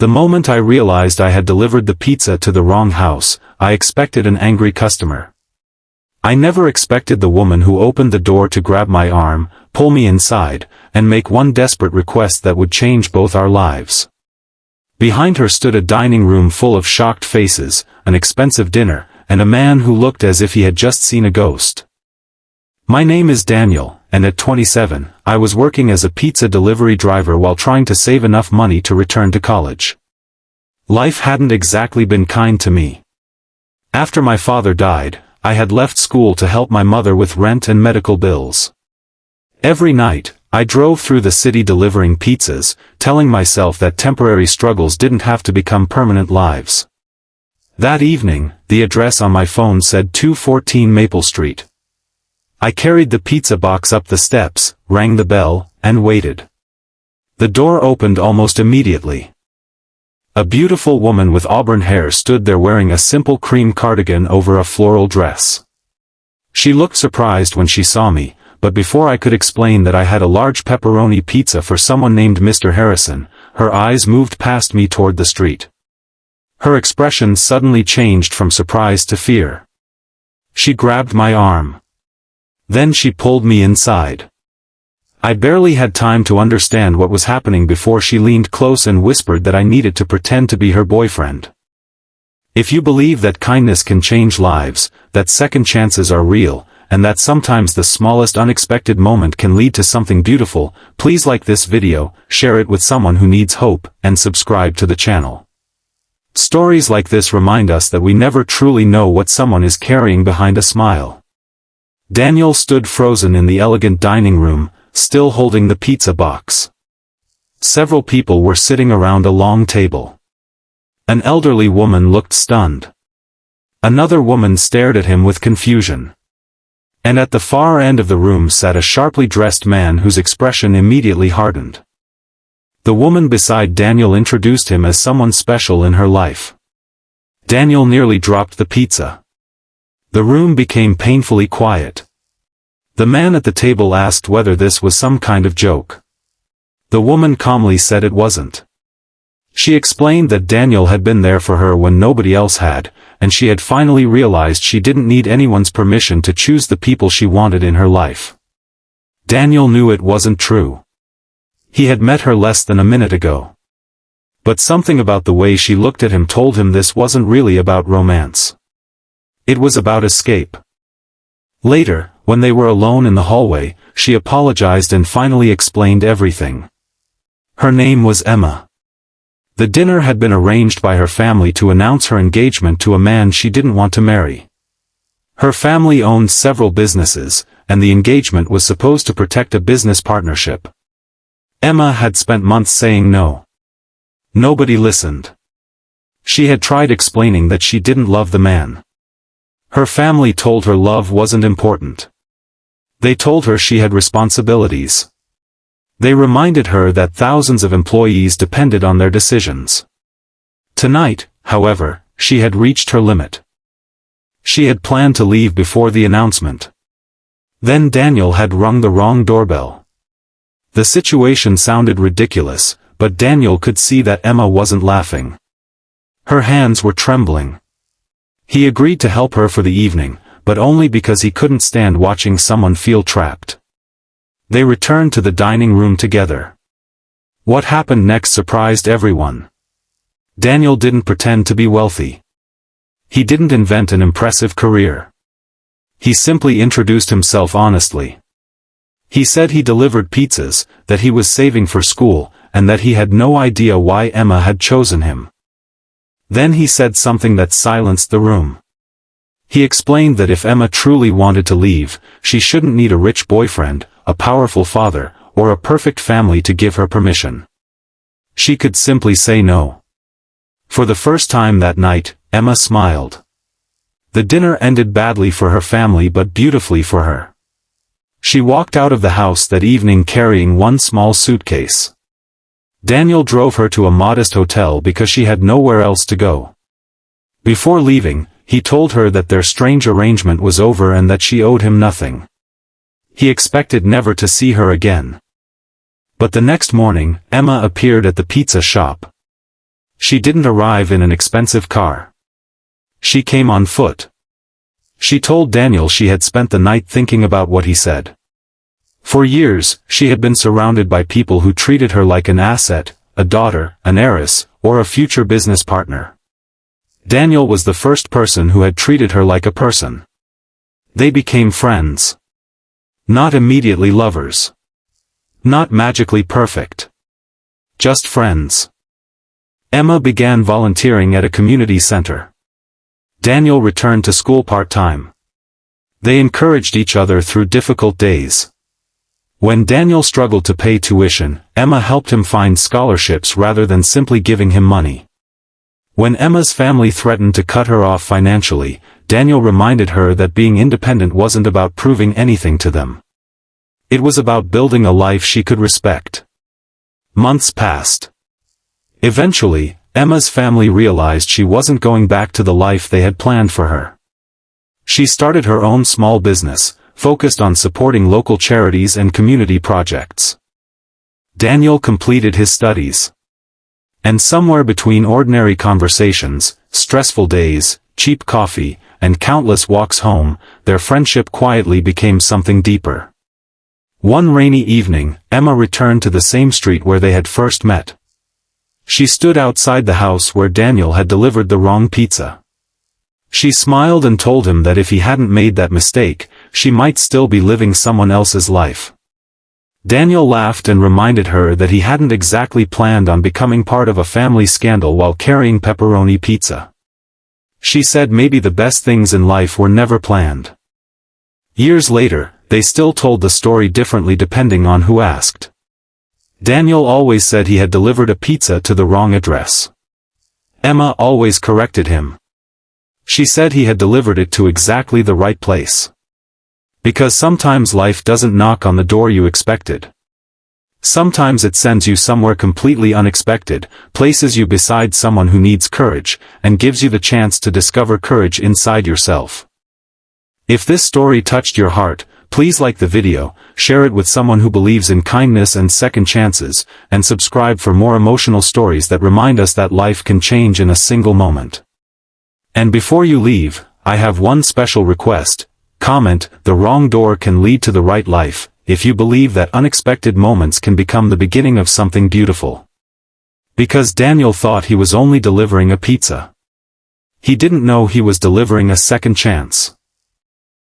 The moment I realized I had delivered the pizza to the wrong house, I expected an angry customer. I never expected the woman who opened the door to grab my arm, pull me inside, and make one desperate request that would change both our lives. Behind her stood a dining room full of shocked faces, an expensive dinner, and a man who looked as if he had just seen a ghost. My name is Daniel, and at 27, I was working as a pizza delivery driver while trying to save enough money to return to college. Life hadn't exactly been kind to me. After my father died, I had left school to help my mother with rent and medical bills. Every night, I drove through the city delivering pizzas, telling myself that temporary struggles didn't have to become permanent lives. That evening, the address on my phone said 214 Maple Street. I carried the pizza box up the steps, rang the bell, and waited. The door opened almost immediately. A beautiful woman with auburn hair stood there wearing a simple cream cardigan over a floral dress. She looked surprised when she saw me, but before I could explain that I had a large pepperoni pizza for someone named Mr. Harrison, her eyes moved past me toward the street. Her expression suddenly changed from surprise to fear. She grabbed my arm. Then she pulled me inside. I barely had time to understand what was happening before she leaned close and whispered that I needed to pretend to be her boyfriend. If you believe that kindness can change lives, that second chances are real, and that sometimes the smallest unexpected moment can lead to something beautiful, please like this video, share it with someone who needs hope, and subscribe to the channel. Stories like this remind us that we never truly know what someone is carrying behind a smile. Daniel stood frozen in the elegant dining room, still holding the pizza box. Several people were sitting around a long table. An elderly woman looked stunned. Another woman stared at him with confusion. And at the far end of the room sat a sharply dressed man whose expression immediately hardened. The woman beside Daniel introduced him as someone special in her life. Daniel nearly dropped the pizza. The room became painfully quiet. The man at the table asked whether this was some kind of joke. The woman calmly said it wasn't. She explained that Daniel had been there for her when nobody else had, and she had finally realized she didn't need anyone's permission to choose the people she wanted in her life. Daniel knew it wasn't true. He had met her less than a minute ago. But something about the way she looked at him told him this wasn't really about romance. It was about escape. Later, when they were alone in the hallway, she apologized and finally explained everything. Her name was Emma. The dinner had been arranged by her family to announce her engagement to a man she didn't want to marry. Her family owned several businesses, and the engagement was supposed to protect a business partnership. Emma had spent months saying no. Nobody listened. She had tried explaining that she didn't love the man. Her family told her love wasn't important. They told her she had responsibilities. They reminded her that thousands of employees depended on their decisions. Tonight, however, she had reached her limit. She had planned to leave before the announcement. Then Daniel had rung the wrong doorbell. The situation sounded ridiculous, but Daniel could see that Emma wasn't laughing. Her hands were trembling. He agreed to help her for the evening, but only because he couldn't stand watching someone feel trapped. They returned to the dining room together. What happened next surprised everyone. Daniel didn't pretend to be wealthy. He didn't invent an impressive career. He simply introduced himself honestly. He said he delivered pizzas, that he was saving for school, and that he had no idea why Emma had chosen him. Then he said something that silenced the room. He explained that if Emma truly wanted to leave, she shouldn't need a rich boyfriend, a powerful father, or a perfect family to give her permission. She could simply say no. For the first time that night, Emma smiled. The dinner ended badly for her family but beautifully for her. She walked out of the house that evening carrying one small suitcase. Daniel drove her to a modest hotel because she had nowhere else to go. Before leaving, he told her that their strange arrangement was over and that she owed him nothing. He expected never to see her again. But the next morning, Emma appeared at the pizza shop. She didn't arrive in an expensive car. She came on foot. She told Daniel she had spent the night thinking about what he said. For years, she had been surrounded by people who treated her like an asset, a daughter, an heiress, or a future business partner. Daniel was the first person who had treated her like a person. They became friends. Not immediately lovers. Not magically perfect. Just friends. Emma began volunteering at a community center. Daniel returned to school part-time. They encouraged each other through difficult days. When Daniel struggled to pay tuition, Emma helped him find scholarships rather than simply giving him money. When Emma's family threatened to cut her off financially, Daniel reminded her that being independent wasn't about proving anything to them. It was about building a life she could respect. Months passed. Eventually, Emma's family realized she wasn't going back to the life they had planned for her. She started her own small business, focused on supporting local charities and community projects. Daniel completed his studies. And somewhere between ordinary conversations, stressful days, cheap coffee, and countless walks home, their friendship quietly became something deeper. One rainy evening, Emma returned to the same street where they had first met. She stood outside the house where Daniel had delivered the wrong pizza. She smiled and told him that if he hadn't made that mistake, she might still be living someone else's life. Daniel laughed and reminded her that he hadn't exactly planned on becoming part of a family scandal while carrying pepperoni pizza. She said maybe the best things in life were never planned. Years later, they still told the story differently depending on who asked. Daniel always said he had delivered a pizza to the wrong address. Emma always corrected him. She said he had delivered it to exactly the right place. Because sometimes life doesn't knock on the door you expected. Sometimes it sends you somewhere completely unexpected, places you beside someone who needs courage, and gives you the chance to discover courage inside yourself. If this story touched your heart, please like the video, share it with someone who believes in kindness and second chances, and subscribe for more emotional stories that remind us that life can change in a single moment. And before you leave, I have one special request. Comment, "The wrong door can lead to the right life," if you believe that unexpected moments can become the beginning of something beautiful. Because Daniel thought he was only delivering a pizza. He didn't know he was delivering a second chance.